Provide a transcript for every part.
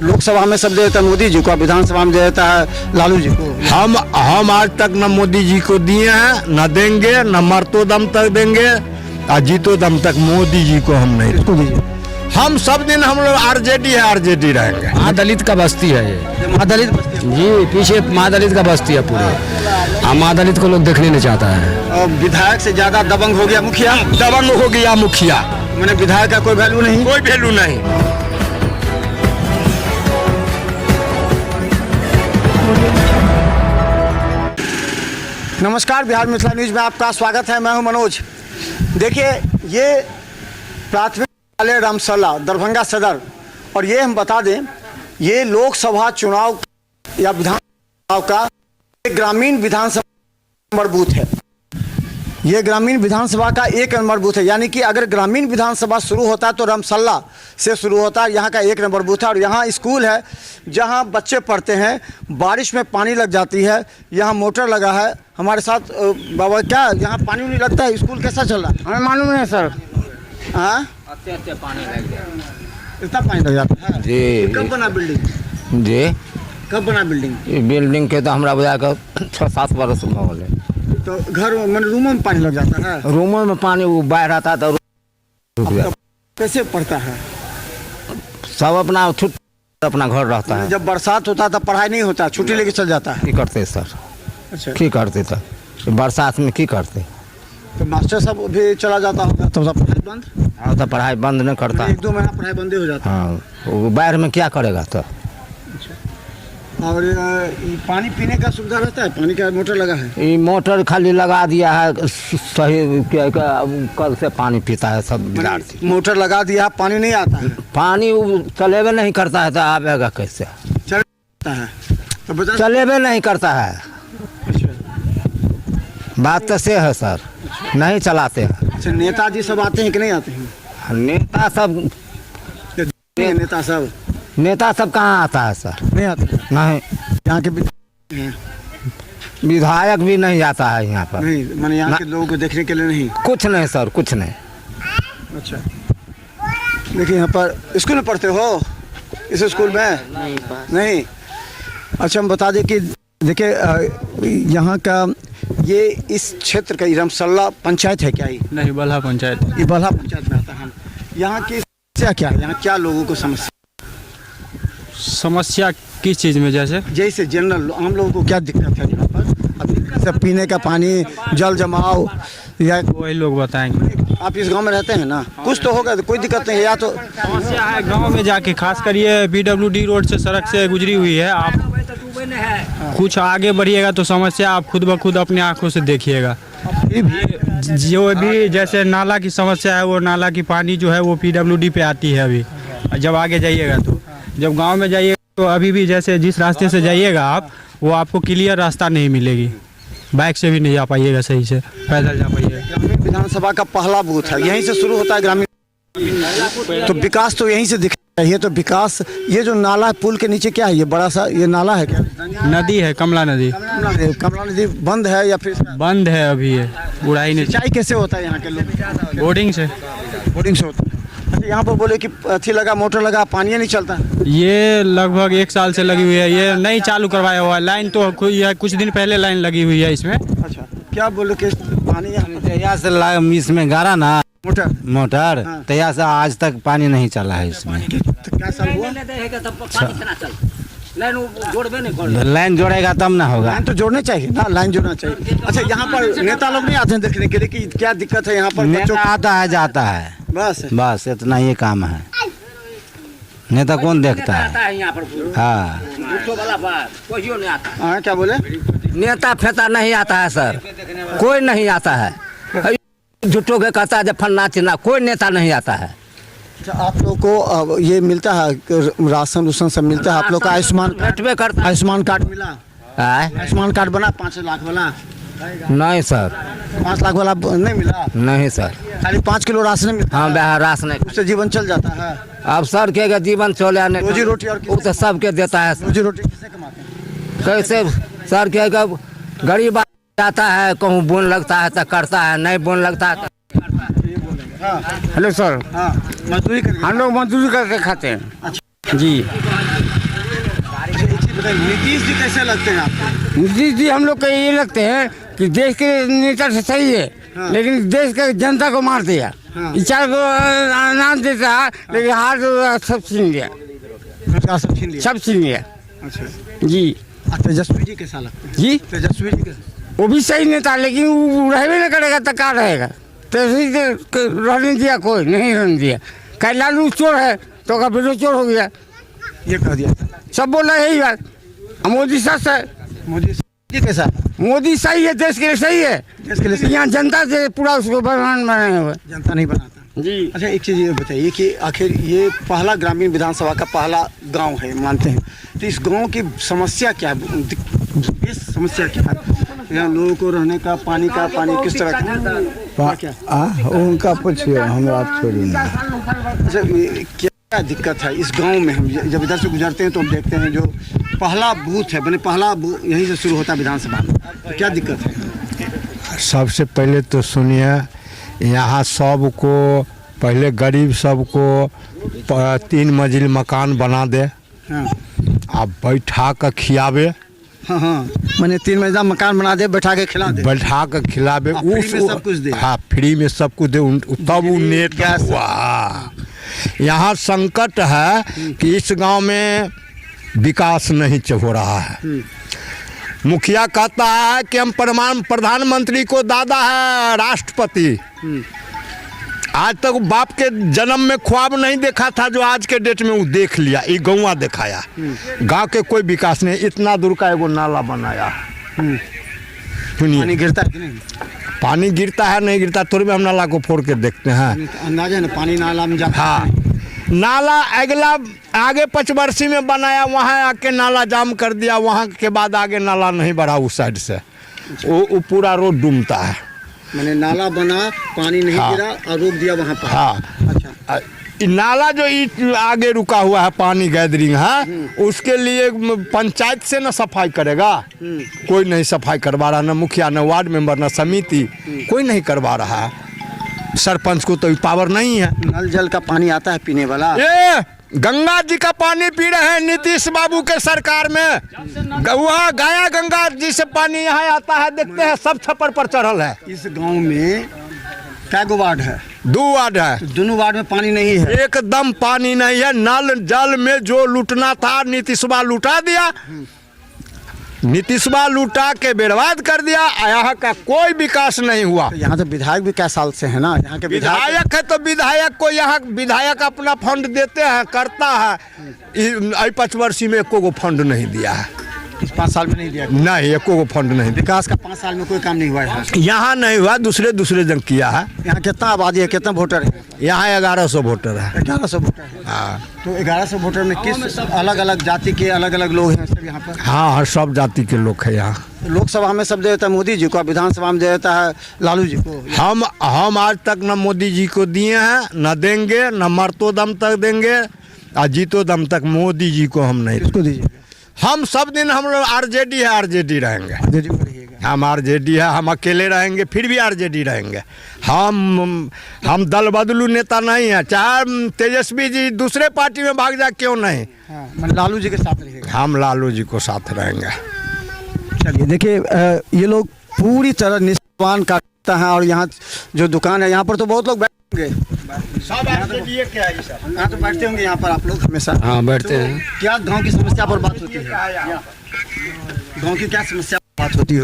लोकसभा में सब दे देता है मोदी जी को, विधानसभा में दे देता है लालू जी को। हम आज तक न मोदी जी को दिए हैं, न देंगे, न मरतो दम तक देंगे और जीतो दम तक मोदी जी को हम नहीं। इसको दीजिए। हम सब दिन हम लोग आरजेडी है, आरजेडी रहेंगे। महादलित का बस्ती है ये। महादलित बस्ती है। जी पीछे महादलित का बस्ती है पूरे। महादलित को लोग देखने नहीं चाहता है। और विधायक से ज्यादा दबंग हो गया मुखिया। दबंग हो गया मुखिया, मैंने विधायक का कोई वैल्यू नहीं। कोई वैल्यू नहीं। नमस्कार, बिहार मिथिला न्यूज में आपका स्वागत है। मैं हूं मनोज। देखिए, ये प्राथमिक विद्यालय रामसला दरभंगा सदर, और ये हम बता दें, ये लोकसभा चुनाव या विधानसभा का एक ग्रामीण विधानसभा नंबर बूथ है। ये ग्रामीण विधानसभा का 1 नंबर बूथ है। यानी कि अगर ग्रामीण विधानसभा शुरू होता है तो रामसला से शुरू होता है। यहाँ का 1 नंबर बूथ है और यहाँ स्कूल है जहाँ बच्चे पढ़ते हैं। बारिश में पानी लग जाती है, यहाँ मोटर लगा है। हमारे साथ बाबा, क्या यहाँ पानी नहीं लगता है? स्कूल कैसा चल रहा है? हमें मालूम नहीं सर। हाँ, अच्छे पानी लग गया। इतना पानी लग जाता है जी। कब बना बिल्डिंग? जी कब बना बिल्डिंग? बिल्डिंग के तो हमारा बुझा कर 6-7 बरस हो गए। तो घर मैंने रूमों में पानी लग जाता है। रूमों में पानी वो बाहर आता तो कैसे पड़ता है? सब अपना छुट्टी अपना घर रहता है। जब बरसात होता है तब पढ़ाई नहीं होता, छुट्टी लेके चल जाता है। की करते सर? अच्छा, की करते था बरसात में की करते? तो मास्टर सब भी चला जाता होगा तो सब पढ़ाई बंद। हाँ तो पढ़ाई बंद नहीं करता। 1-2 महीना पढ़ाई बंद हो जाता है। हाँ, वो बाहर में क्या करेगा तो? और ये पानी पीने का सुविधा रहता है? पानी का मोटर लगा है? ये मोटर खाली लगा दिया है, सही कल से पानी पीता है सब विद्यार्थी। मोटर लगा दिया, पानी नहीं आता है। पानी चलेबे नहीं करता है तो आवेगा कैसे? चलता है तो बता। चलेबे नहीं करता है। बात तो से है सर, नहीं चलाते हैं। अच्छा, नेताजी सब आते हैं कि नहीं आते हैं? नेता सब नेता सब कहाँ आता है सर? नहीं आते। नहीं, यहाँ के विधायक भी नहीं आता है यहाँ पर। नहीं, मैंने यहाँ के लोगों को देखने के लिए नहीं। कुछ नहीं सर, कुछ नहीं। अच्छा, देखिए यहाँ पर स्कूल में पढ़ते हो? इस स्कूल में नहीं। अच्छा, हम बता दें कि देखिए यहाँ का ये इस क्षेत्र का रामसला पंचायत है क्या? नहीं, बल्हा पंचायत। ये बल्हा पंचायत में आता है। यहाँ की समस्या क्या है? यहाँ क्या लोगों को समस्या किस चीज़ में? जैसे जनरल आम लोगों को क्या दिक्कत है यहाँ पर? अब दिक्कत है पीने का पानी, जल जमाव, या वही लोग बताएंगे। आप इस गांव में रहते हैं ना, कुछ तो होगा, तो कोई दिक्कत नहीं है। या तो समस्या है गांव में जाके, खास कर ये PWD रोड से सड़क से गुजरी हुई है। आप कुछ आगे बढ़िएगा तो समस्या आप खुद ब खुद अपने आंखों से देखिएगा। जो भी जैसे नाला की समस्या है, वो नाला की पानी जो है वो PWD पे आती है अभी। जब आगे जाइएगा तो, जब गांव में जाइएगा तो अभी भी जैसे जिस रास्ते से जाइएगा आप, वो आपको क्लियर रास्ता नहीं मिलेगी। बाइक से भी नहीं जा पाइएगा, सही से पैदल जा पाइएगा। ग्रामीण विधानसभा का पहला बूथ है, यहीं से शुरू होता है ग्रामीण। तो विकास तो यहीं से दिख चाहिए। तो विकास, ये जो नाला पुल के नीचे क्या है? ये बड़ा सा ये नाला है क्या? नदी है, कमला नदी। कमला नदी बंद है या फिर बंद है अभी, ये उड़ाई नहीं। सिंचाई कैसे होता है यहाँ के लोग? बोर्डिंग से होता है। अच्छा, यहाँ पर बोले कि अथी लगा, मोटर लगा, पानी नहीं चलता। ये लगभग 1 साल से लगी हुई है, ये नहीं चालू करवाया हुआ है। लाइन तो कुछ दिन पहले लाइन लगी हुई है इसमें। अच्छा, क्या बोले कि पानी तैयार से इसमें गाड़ा ना मोटर हाँ। तैयार से आज तक पानी नहीं चला है इसमें। तो क्या साल हुआ? लाइन जोड़ेगा तब ना होगा। लाइन तो जोड़ने चाहिए ना, लाइन जोड़ना चाहिए। अच्छा, यहाँ पर नेता लोग नहीं आते हैं देखने के लिए कि क्या दिक्कत है यहाँ पर? नेता आता है जाता है, बस इतना ये काम है। नेता कौन देखता है? हाँ, क्या बोले? नेता फेता नहीं आता है सर, कोई नहीं आता है। झूठों के कहता है जब फन्ना चिन्ना, कोई नेता नहीं आता है। अच्छा, आप लोग को ये मिलता है, राशन उसन सब मिलता है? आप लोग का आयुष्मान करता, आयुष्मान कार्ड मिला? आयुष्मान कार्ड बना 5 लाख वाला? नहीं सर, 5 लाख वाला नहीं मिला? नहीं सर, खाली 5 किलो राशन मिलता? हाँ, राशन उससे जीवन चल जाता है? अब सर के जीवन चले, रोजी रोटी और वो तो सबके देता है। रोजी रोटी किससे कमाते हैं? कैसे सर के गरीब जाता है, कहूँ बोन लगता है तो करता है, नहीं बोन लगता है। हाँ। हेलो सर, हाँ, मजदूरी हम लोग मजदूरी करके खाते हैं। अच्छा जी। बताइए नीतीश जी कैसे लगते हैं आपको? नीतीश जी हम लोग को ये लगते हैं कि देश के नेता से सही है, लेकिन देश के जनता को मार दिया। चार को नाम देता है, लेकिन हाथ सब छीन लिया, सब छीन लिया। सब छीन लिया। अच्छा जी तेजस्वी जी कैसा लगता है? जी तेजस्वी जी कैसा? वो भी सही नेता, लेकिन वो रहबे न करेगा तो क्या रहेगा? तेजस्वी रहने दिया, कोई नहीं रहने दिया। कहीं लालू चोर है तो का बेटो चोर हो गया, ये कह दिया। सब बोल रहे यही बात। मोदी सच है, मोदी जी कैसा? मोदी सही है, देश के लिए सही है। देश के लिए सही। यहाँ जनता से पूरा उसको बना बनाए हुए। जनता नहीं बनाता जी। अच्छा एक चीज़ ये बताइए कि आखिर ये पहला ग्रामीण विधानसभा का पहला गांव है मानते हैं, तो इस गांव की समस्या क्या है? इस समस्या क्या है? यहाँ लोगों को रहने का, पानी किस तरह का क्या? उनका पूछिए, हम आप छोड़िए। अच्छा ये क्या दिक्कत है इस गांव में? हम जब इधर से गुजरते हैं तो हम देखते हैं जो पहला बूथ है, मैंने पहला बूथ यहीं से शुरू होता है विधानसभा में, तो क्या दिक्कत है? सबसे पहले तो सुनिए, यहाँ सबको पहले गरीब सबको 3 मंजिल मकान बना दे, हाँ आप बैठा कर खियावे, हाँ हाँ, मैंने 3 मंजिला मकान बना दे, बैठा के खिला दे, बैठा कर खिलावे, हाँ, फ्री में सब कुछ दे। हाँ फ्री में सब कुछ दे, तब वो नेट गैस। वाह। यहाँ संकट है कि इस गांव में विकास नहीं हो रहा है। मुखिया कहता है कि हम प्रधानमंत्री को दादा है राष्ट्रपति, आज तक बाप के जन्म में ख्वाब नहीं देखा था जो आज के डेट में वो देख लिया, ये गौवा दिखाया। गांव के कोई विकास नहीं, इतना दूर का एगो नाला बनाया। सुनिए, पानी गिरता है कि नहीं? पानी गिरता है नहीं गिरता, थोड़ी में हम नाला को फोड़ के देखते हैं। अंदाजा है ना, पानी नाला में जाता हाँ, नाला अगला आगे 5 वर्षी में बनाया, वहाँ आके नाला जाम कर दिया, वहाँ के बाद आगे नाला नहीं बढ़ा उस साइड से, वो पूरा रोड डूबता है। मैंने नाला बना, पानी नहीं हाँ। गिरा और रोक दिया वहाँ पर। हाँ अच्छा नाला जो आगे रुका हुआ है, पानी गैदरिंग है, उसके लिए पंचायत से ना सफाई करेगा, कोई नहीं सफाई करवा रहा, ना मुखिया, ना वार्ड मेंबर, ना समिति, कोई नहीं करवा रहा है। सरपंच को तो पावर नहीं है। नल जल का पानी आता है पीने वाला, ये गंगा जी का पानी पी रहे हैं नीतीश बाबू के सरकार में। वहाँ गया गंगा जी से पानी यहाँ आता है, देखते हैं सब छप्पर पर चढ़ल है। इस गांव में क्या गो वार्ड है? 2 वार्ड है, दोनों वार्ड में पानी नहीं है। एकदम पानी नहीं है। नल जल में जो लूटना था नीतीशवा लूटा दिया, नीतीशवा लूटा के बर्बाद कर दिया। यहाँ का कोई विकास नहीं हुआ। तो यहाँ तो विधायक भी क्या साल से है ना, यहाँ के विधायक है तो विधायक को यहाँ विधायक अपना फंड देते हैं, करता है। 5 वर्षी में एको गो फंड नहीं दिया है, इस 5 साल में नहीं दिया। नहीं एको गो फंड नहीं दिया। विकास का 5 साल में कोई काम नहीं हुआ है। यहाँ नहीं हुआ, दूसरे जन किया है। यहाँ कितना आबादी है, कितना वोटर है? यहाँ 1100 वोटर है। 1100 वोटर है। हाँ तो 1100 वोटर में किस अलग अलग जाति के अलग अलग लोग हैं सब यहाँ पर? हाँ हर सब जाति के लोग है यहाँ। लोकसभा में सब दे देता है मोदी जी को, विधानसभा में दे देता है लालू जी को। हम आज तक न मोदी जी को दिए हैं, न देंगे, न मरतो दम तक देंगे, और जीतो दम तक मोदी जी को हम नहीं। किसको दीजिए? हम सब दिन हम लोग आरजेडी है, आरजेडी रहेंगे। हम आरजेडी है, हम अकेले रहेंगे, फिर भी आरजेडी रहेंगे। हम दल बदलू नेता नहीं है, चाहे तेजस्वी जी दूसरे पार्टी में भाग जाए क्यों नहीं, मैं लालू जी के साथ रहेगा। हम लालू जी को साथ रहेंगे। चलिए देखिए, ये लोग पूरी तरह निष्ठावान करता है, और यहाँ जो दुकान है यहाँ पर तो बहुत लोग बैठेंगे, सब आरजेडी के है सर। यहाँ तो बैठते होंगे यहाँ पर आप लोग हमेशा? हाँ बैठते हैं। क्या गांव की समस्या पर बात होती है? गांव की क्या समस्या पर बात होती है?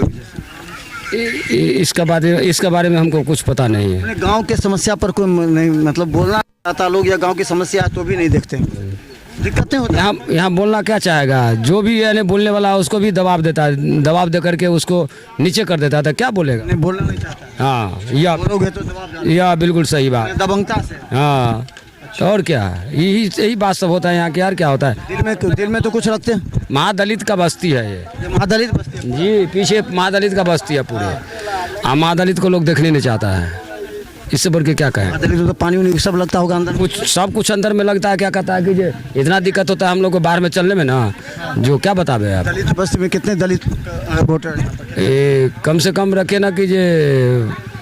इसके बारे में हमको कुछ पता नहीं है। गांव के समस्या पर कोई नहीं, मतलब बोलना चाहता लोग, या गांव की समस्या है तो भी नहीं देखते हैं, दिक्कतें होती हैं। यहाँ बोलना क्या चाहेगा, जो भी यानी बोलने वाला है उसको भी दबाव देता है, दबाव दे करके उसको नीचे कर देता है, तो क्या बोलेगा? नहीं बोलना नहीं चाहता। हाँ बोलोगे तो दबाव डालोगे। या बिल्कुल सही बात। दबंगता से। हाँ तो और क्या, यही बात सब होता है यहाँ के। यार क्या होता है, दिल में तो कुछ रखते हैं। महादलित का बस्ती है ये महादलित बस्ती है। जी, पीछे महादलित का बस्ती है पूरे। महादलित को लोग देखने नहीं चाहता है, इससे बढ़ के क्या कहें। महादलित तो पानी उनी सब लगता होगा अंदर, कुछ सब कुछ अंदर में लगता है। क्या कहता है कि जे इतना दिक्कत होता है हम लोग को बाहर में चलने में ना, जो क्या बतावे आप। दलित बस्ती में कितने दलित वोटर हैं? कम से कम रखे ना कि जे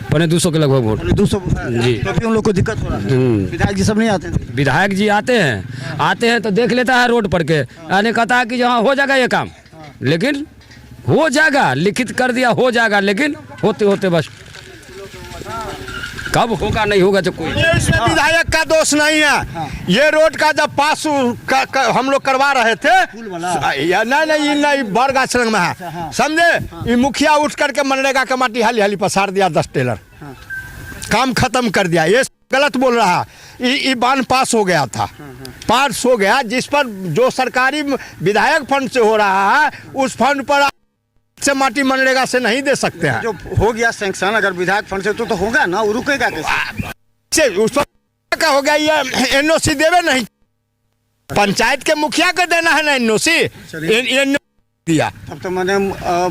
250 के लगभग वोट। 200 जी। तो भी उन लोग को दिक्कत हो रहा है। विधायक जी सब नहीं आते हैं। विधायक जी आते हैं तो देख लेता है रोड पर के, यानी कहता है कि हाँ हो जाएगा ये काम, लेकिन हो जाएगा, लिखित कर दिया हो जाएगा, लेकिन होते होते बस कब होगा नहीं होगा तो कोई ये इसमें विधायक का दोष नहीं है। ये रोड का जब पास हम लोग करवा रहे थे, नहीं बरगा आश्रम में है, समझे, ये मुखिया उठ करके मनरेगा का माटी हाली हाली पसार दिया 10 टेलर, काम खत्म कर दिया। ये गलत बोल रहा है। ये बांध पास हो गया था, पास हो गया, जिस पर जो सरकारी विधायक फंड से हो रहा है, उस फंड पर से माटी मनरेगा से नहीं दे सकते हैं। जो हो गया सैंक्शन अगर विधायक फंड से तो होगा ना, वो रुकेगा कैसे? उस पर क्या हो गया, ये एनओसी देवे नहीं, पंचायत के मुखिया को देना है ना एनओसी, दिया। तब तो मैंने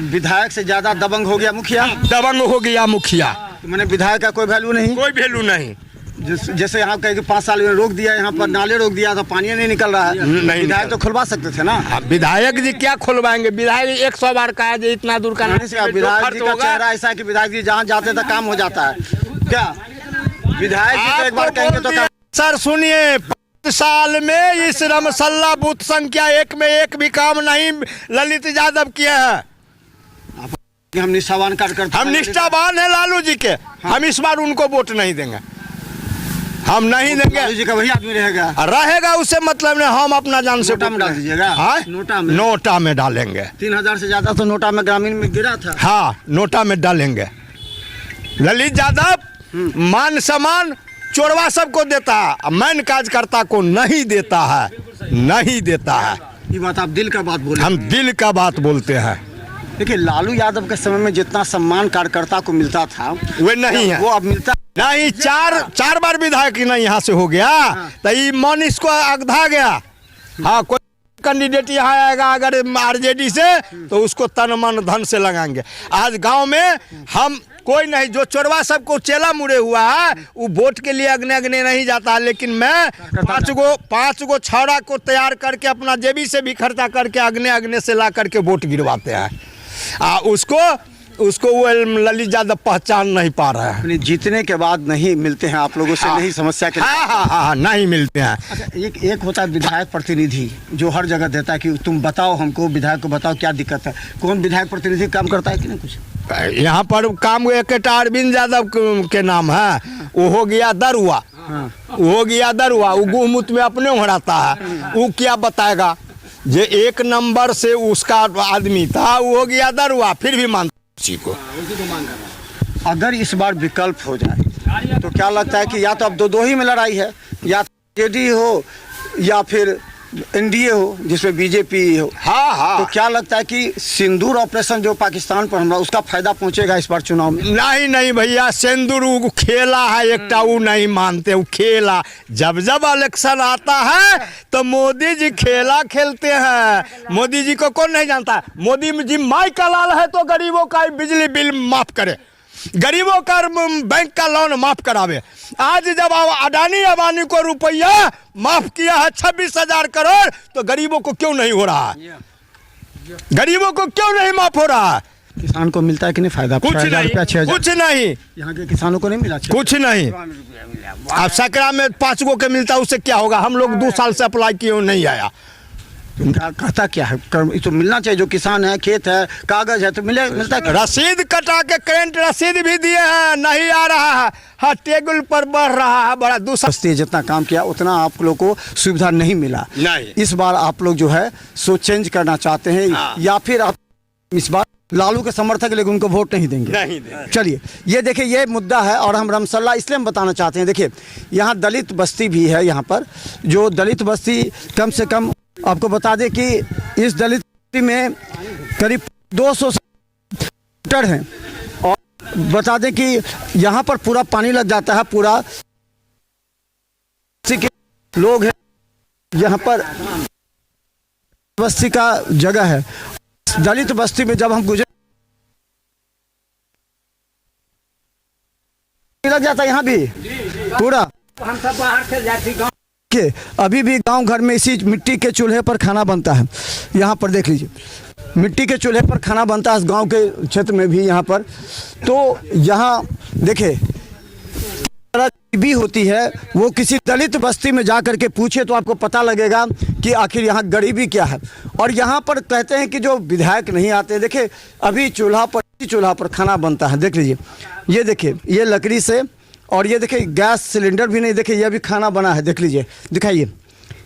विधायक से ज्यादा दबंग हो गया मुखिया, दबंग हो गया मुखिया। तो मैंने विधायक का कोई वैल्यू नहीं, कोई वैल्यू नहीं। जैसे यहाँ कहे कि 5 साल में रोक दिया, यहाँ पर नाले रोक दिया तो पानी नहीं निकल रहा है, विधायक तो खुलवा सकते थे ना। विधायक जी क्या खुलवाएंगे, विधायक 100 बार कहा है इतना दूर का विधायक जी का चेहरा ऐसा है कि विधायक जी जहाँ जाते तो काम हो जाता है क्या? विधायक जी तो एक बार कहेंगे तो काम। सर सुनिए, 5 साल में इस रमसल्ला बूथ संख्या 1 में एक भी काम नहीं ललित यादव किए हैं। हम निष्ठावान कार्यकर्ता, हम निष्ठावान है लालू जी के। हम इस बार उनको वोट नहीं देंगे, हम नहीं देंगे। लालू जी का वही आदमी रहेगा उससे मतलब नहीं। हम अपना जान से नोटा में डाल दीजिएगा। नोटा में डालेंगे। 3000 से ज्यादा तो नोटा में ग्रामीण में गिरा था। हाँ, नोटा में डालेंगे। ललित यादव मान सम्मान चोरवा सबको देता है, मैन कार्यकर्ता को नहीं देता है, नहीं देता है। ये बात आप दिल का बात बोले। हम दिल का बात बोलते हैं। देखिए लालू यादव के समय में जितना सम्मान कार्यकर्ता को मिलता था वो नहीं है, वो अब मिलता नहीं। चार बार विधायक नहीं यहाँ से हो गया तो ये मन इसको अगधा गया। हाँ, कोई कैंडिडेट यहाँ आएगा अगर आरजेडी से तो उसको तन मन धन से लगाएंगे। आज गांव में हम कोई नहीं, जो चोरवा सबको चेला मुड़े हुआ है वो वोट के लिए अग्ने अग्ने नहीं जाता है, लेकिन मैं 5 गो छौड़ा को तैयार करके अपना जेबी से भी खर्चा करके अग्ने अग्ने से ला करके वोट गिरवाते हैं। उसको वो ललित यादव पहचान नहीं पा रहा है। अपने जीतने के बाद नहीं मिलते हैं आप लोगों से। नहीं समस्या के हाँ, नहीं मिलते हैं। अच्छा, एक होता है विधायक प्रतिनिधि जो हर जगह देता है कि तुम बताओ हमको, विधायक को बताओ क्या दिक्कत है। कौन विधायक प्रतिनिधि काम करता है कि नहीं कुछ? यहाँ पर काम एक अरविंद यादव के नाम है, वो हो गया दरुआ, वो हो गया दरुआ, वो गुहमूत में अपने उड़ाता है, वो क्या बताएगा। जो 1 नंबर से उसका आदमी था वो हो गया दरुआ, फिर भी मानता उसी को। अगर इस बार विकल्प हो जाए तो क्या लगता है कि या तो अब दो ही में लड़ाई है, या जेडी हो या फिर एनडीए हो जिसमें बीजेपी हो। हाँ। तो क्या लगता है कि सिंदूर ऑपरेशन जो पाकिस्तान पर हमला, उसका फायदा पहुंचेगा इस बार चुनाव में? नहीं भैया, सिंदूर वो खेला है एकटा, वो नहीं मानते। वो खेला जब इलेक्शन आता है तो मोदी जी खेला खेलते हैं। मोदी जी को कौन नहीं जानता? मोदी जी माई का लाल है तो गरीबों का बिजली बिल माफ करे, गरीबों का बैंक का लोन माफ करावे। आज जब अडानी को रुपया माफ किया है 26,000 करोड़, तो गरीबों को क्यों नहीं हो रहा है? गरीबों को क्यों नहीं माफ हो रहा है? किसान को मिलता है कि नहीं फायदा? कुछ नहीं, कुछ नहीं। यहाँ के किसानों को नहीं मिला? कुछ नहीं। अब सकरा में 5 गो के मिलता, उससे क्या होगा? हम लोग 2 साल से अप्लाई किए, नहीं आया। कहता क्या है? तो मिलना चाहिए। जो किसान है, खेत है, कागज है, तो मिलता है। रसीद कटा के करंट रसीद भी दिए हैं, नहीं आ रहा है। हाँ, टेबल पर बढ़ रहा है, बड़ा दूसरा। जितना काम किया उतना आप लोग को सुविधा नहीं मिला। नहीं। इस बार आप लोग जो है सो चेंज करना चाहते हैं। हाँ। या फिर आप इस बार लालू के समर्थक लेकिन उनको वोट नहीं देंगे? नहीं देंगे। चलिए, ये देखिए ये मुद्दा है। और हम रमसल्ला इसलिए हम बताना चाहते हैं, देखिए यहाँ दलित बस्ती भी है। यहाँ पर जो दलित बस्ती कम से कम आपको बता दें कि इस दलित बस्ती में करीब 200 मीटर हैं। और बता दें कि यहाँ पर पूरा पानी लग जाता है, पूरा लोग हैं यहाँ पर। बस्ती का जगह है, दलित बस्ती में जब हम गुजर लग जाता है यहाँ भी पूरा। हम सब बाहर से जाती गाँव के अभी भी गांव घर में इसी मिट्टी के चूल्हे पर खाना बनता है। यहाँ पर देख लीजिए मिट्टी के चूल्हे पर खाना बनता है इस गांव के क्षेत्र में भी यहाँ पर। तो यहाँ देखिए गरीबी होती है, वो किसी दलित बस्ती में जा कर के पूछे तो आपको पता लगेगा कि आखिर यहाँ गरीबी क्या है। और यहाँ पर कहते हैं कि जो विधायक नहीं आते, देखिए अभी चूल्हा पर खाना बनता है, देख लीजिए, ये देखिए ये लकड़ी से, और ये देखिए गैस सिलेंडर भी नहीं, देखिए ये भी खाना बना है, देख लीजिए, दिखाइए।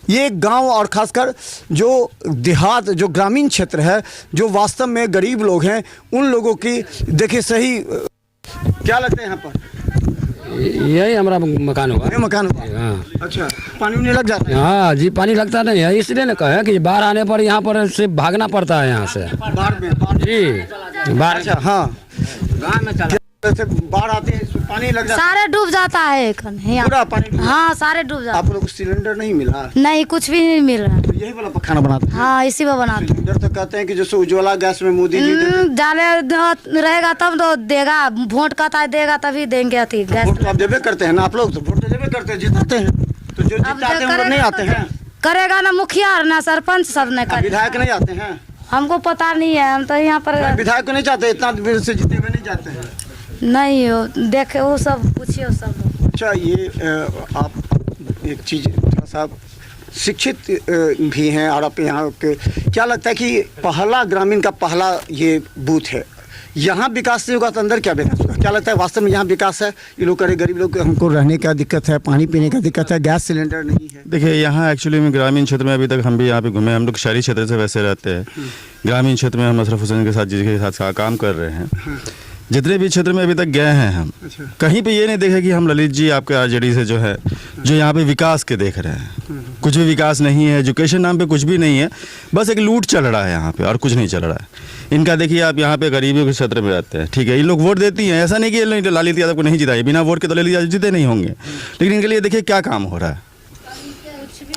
ये गांव और ख़ासकर जो देहात, जो ग्रामीण क्षेत्र है, जो वास्तव में गरीब लोग हैं, उन लोगों की देखिए सही क्या लगता है यहाँ पर? यही हमारा मकान होगा। ये मकान होगा। हाँ। अच्छा, पानी नहीं लग जाता है? हाँ जी, पानी लगता नहीं है, इसलिए ना कहे कि बाढ़ आने पर यहाँ पर से भागना पड़ता है यहाँ से। बाढ़ जी बाढ़। अच्छा, हाँ, गाँव में चला जैसे बाढ़ आती है पानी लग जाता है, सारे डूब जाता है पूरा पानी। हाँ, सारे डूब जाता आप लोग को सिलेंडर नहीं मिला? नहीं, कुछ भी नहीं मिल रहा। तो यही वाला खाना बनाते हैं? हाँ, इसी में बनाते। सिलेंडर तो कहते हैं कि जैसे उज्ज्वला गैस में मोदी जी देते जाले रहेगा तब तो देगा, वोट का देगा तभी देंगे अति गैस। वोट तो आप देवे करते हैं ना, आप लोग तो वोट तो देवे करते हैं, जिताते हैं, तो जो जिताते हैं वो नहीं आते हैं। करेगा ना मुखिया और ना सरपंच, सब ने कर। विधायक नहीं आते हैं? हमको पता नहीं है, हम तो यहाँ पर विधायक को नहीं चाहते, इतना देर से जीते हुए नहीं जाते हैं। नहीं हो, देखे वो सब पूछिए सब। अच्छा, ये आप एक चीज़ थोड़ा सा शिक्षित भी हैं और आप यहाँ के, क्या लगता है कि पहला ग्रामीण का पहला ये बूथ है, यहाँ विकास नहीं होगा तो अंदर क्या विकास होगा? क्या लगता है वास्तव में यहाँ विकास है? ये लोग करे गरीब लोग, हमको रहने का दिक्कत है, पानी पीने का दिक्कत है, गैस सिलेंडर नहीं है। देखिए यहाँ एक्चुअली में ग्रामीण क्षेत्र में अभी तक हम भी यहाँ पे घूमे, हम लोग शहरी क्षेत्र से वैसे रहते हैं, ग्रामीण क्षेत्र में हम अशरफ हुसैन के साथ जिसके साथ काम कर रहे हैं, जितने भी क्षेत्र में अभी तक गए हैं हम, कहीं पे ये नहीं देखे कि हम ललित जी आपके आरजेडी से जो है जो यहाँ पे विकास के देख रहे हैं। कुछ भी विकास नहीं है, एजुकेशन नाम पे कुछ भी नहीं है, बस एक लूट चल रहा है यहाँ पे और कुछ नहीं चल रहा है। इनका देखिए आप यहाँ पे गरीबी के क्षेत्र में रहते हैं, ठीक है, ये लोग वोट देती हैं, ऐसा नहीं कि ललित यादव को नहीं जिताए, बिना वोट के तो ललित यादव जीते नहीं होंगे, लेकिन इनके लिए देखिए क्या काम हो रहा है।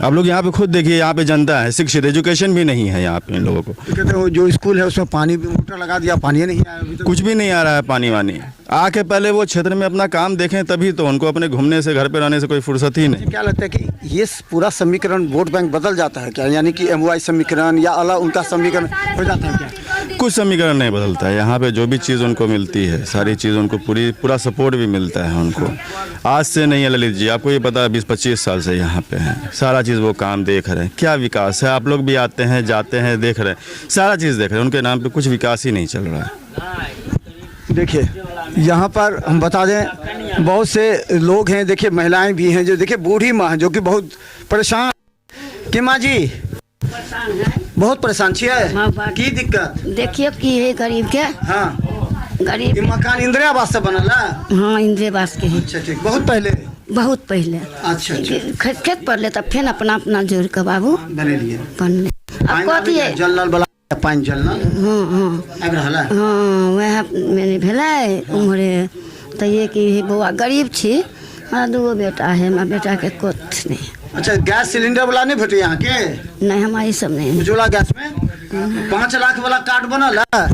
आप लोग यहाँ पे खुद देखिए, यहाँ पे जनता है, शिक्षित, एजुकेशन भी नहीं है यहाँ पे इन लोगों को। कहते हैं जो स्कूल है उसमें पानी भी, मोटर लगा दिया, पानी नहीं आया अभी तक। कुछ भी नहीं आ रहा है पानी वानी। आके पहले वो क्षेत्र में अपना काम देखें तभी तो, उनको अपने घूमने से, घर पे रहने से कोई फुर्सत ही नहीं। क्या लगता है कि ये पूरा समीकरण वोट बैंक बदल जाता है क्या? यानी कि MY समीकरण या अलग उनका समीकरण हो जाता है क्या? कुछ समीकरण नहीं बदलता है। यहाँ पे जो भी चीज़ उनको मिलती है, सारी चीज़ उनको पूरा सपोर्ट भी मिलता है उनको। आज से नहीं है ललित जी, आपको ये पता है 20-25 साल से यहाँ पे हैं, सारा चीज़ वो काम देख रहे हैं। क्या विकास है? आप लोग भी आते हैं, जाते हैं, देख रहे हैं, सारा चीज़ देख रहे हैं, उनके नाम पे कुछ विकास ही नहीं चल रहा है। देखिए यहाँ पर हम बता दें, बहुत से लोग हैं, देखिए महिलाएं भी हैं, जो देखिए बूढ़ी माँ है जो कि बहुत परेशान। कि माँ जी बहुत परेशान छिए की दिक्कत? देखिए की है गरीब के। हाँ, गरीब ये मकान इंदिरा आवास से बनल है? हाँ, इंदिरा आवास के है। अच्छा, ठीक, बहुत पहले? बहुत पहले। अच्छा, अच्छा, खेत पर ले तब फिर अपना अपना जोड़ के बाबू बने लिए। बन अब कथी है, जल नल वाला पानी जल नल अब रहला? हाँ, वह मैंने भेलै उम्हरे। तो ये कि बउआ गरीब छी, हमारा 2 बेटा है, हमारा बेटा के कुछ नहीं। अच्छा, गैस सिलेंडर वाला नहीं भेटे यहाँ के? नहीं, हमारी सब नहीं। उज्ज्वला गैस में 5 लाख वाला कार्ड बनल है?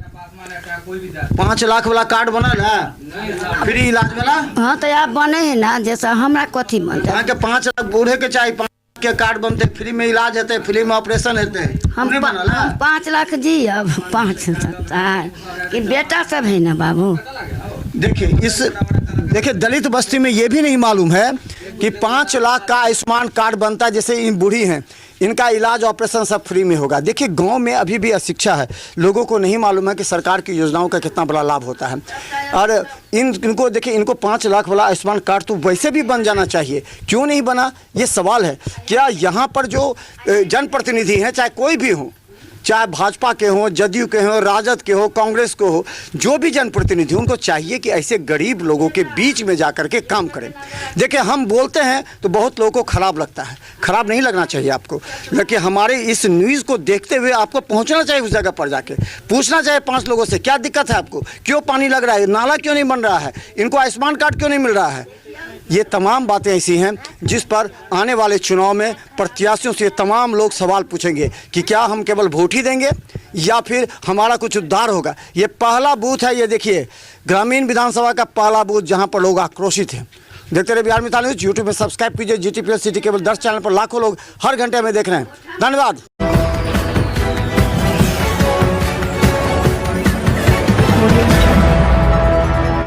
5 लाख वाला कार्ड बनल है? फ्री इलाज वाला? हाँ, तो आप बने है ना, जैसा हमरा कथी बनता यहाँ के 5 लाख बूढ़े के चाहिए, 5 के कार्ड बनते, फ्री में इलाज होते, फ्री में ऑपरेशन होते। हम 5 लाख जी, अब 5 कि बेटा सब है ना बाबू। देखिए दलित बस्ती में ये भी नहीं मालूम है कि 5 लाख का आयुष्मान कार्ड बनता है, जैसे इन बूढ़ी हैं, इनका इलाज ऑपरेशन सब फ्री में होगा। देखिए गांव में अभी भी अशिक्षा है, लोगों को नहीं मालूम है कि सरकार की योजनाओं का कितना बड़ा लाभ होता है। और इनको देखिए, इनको 5 लाख वाला आयुष्मान कार्ड तो वैसे भी बन जाना चाहिए, क्यों नहीं बना ये सवाल है। क्या यहाँ पर जो जनप्रतिनिधि हैं, चाहे कोई भी हो, चाहे भाजपा के हों, जदयू के हों, राजद के हो, कांग्रेस को हो, जो भी जनप्रतिनिधि, उनको चाहिए कि ऐसे गरीब लोगों के बीच में जाकर के काम करें। देखिए हम बोलते हैं तो बहुत लोगों को खराब लगता है, खराब नहीं लगना चाहिए आपको, लेकिन हमारे इस न्यूज़ को देखते हुए आपको पहुंचना चाहिए उस जगह पर जाके, पूछना चाहिए 5 लोगों से क्या दिक्कत है आपको, क्यों पानी लग रहा है, नाला क्यों नहीं बन रहा है, इनको आयुष्मान कार्ड क्यों नहीं मिल रहा है। ये तमाम बातें ऐसी हैं जिस पर आने वाले चुनाव में प्रत्याशियों से तमाम लोग सवाल पूछेंगे कि क्या हम केवल वोट ही देंगे या फिर हमारा कुछ उद्धार होगा। ये पहला बूथ है, ये देखिए ग्रामीण विधानसभा का पहला बूथ जहां पर लोग आक्रोशित हैं। देखते रहिए बिहार मिसाल न्यूज़, यूट्यूब में सब्सक्राइब कीजिए, GTPL सिटी केवल 10 चैनल पर लाखों लोग हर घंटे में देख रहे हैं। धन्यवाद।